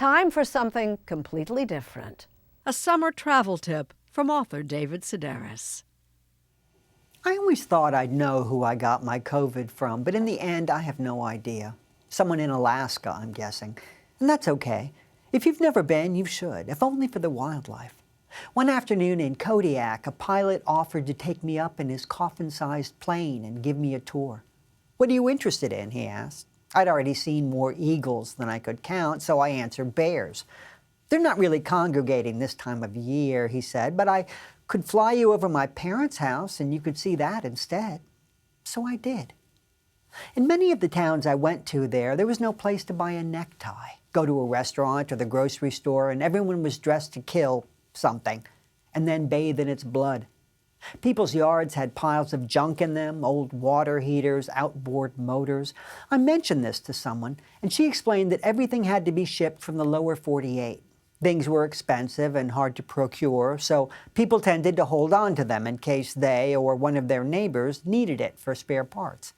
time for something completely different. A summer travel tip from author David Sedaris. I always thought I'd know who I got my COVID from, but in the end, I have no idea. Someone in Alaska, I'm guessing. And that's okay. If you've never been, you should, if only for the wildlife. One afternoon in Kodiak, a pilot offered to take me up in his coffin-sized plane and give me a tour. "What are you interested in?" he asked. I'd already seen more eagles than I could count, so I answered bears. "They're not really congregating this time of year," he said, "but I could fly you over my parents' house and you could see that instead." So I did. In many of the towns I went to there was no place to buy a necktie, go to a restaurant or the grocery store, and everyone was dressed to kill something and then bathe in its blood. People's yards had piles of junk in them, old water heaters, outboard motors. I mentioned this to someone, and she explained that everything had to be shipped from the lower 48. Things were expensive and hard to procure, so people tended to hold on to them in case they or one of their neighbors needed it for spare parts.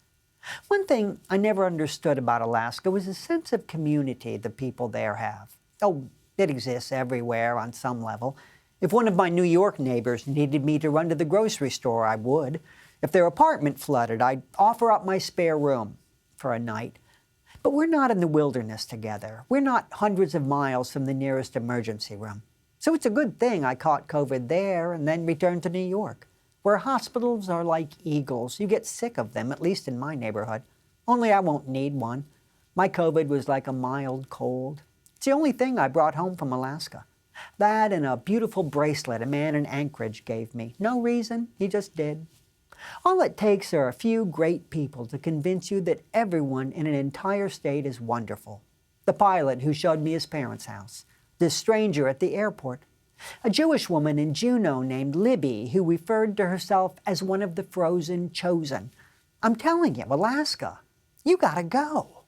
One thing I never understood about Alaska was the sense of community the people there have. Oh, it exists everywhere on some level. If one of my New York neighbors needed me to run to the grocery store, I would. If their apartment flooded, I'd offer up my spare room for a night. But we're not in the wilderness together. We're not hundreds of miles from the nearest emergency room. So it's a good thing I caught COVID there and then returned to New York, where hospitals are like eagles. You get sick of them, at least in my neighborhood. Only I won't need one. My COVID was like a mild cold. It's the only thing I brought home from Alaska. That and a beautiful bracelet a man in Anchorage gave me. No reason, he just did. All it takes are a few great people to convince you that everyone in an entire state is wonderful. The pilot who showed me his parents' house. This stranger at the airport. A Jewish woman in Juneau named Libby who referred to herself as one of the frozen chosen. I'm telling you, Alaska, you gotta go.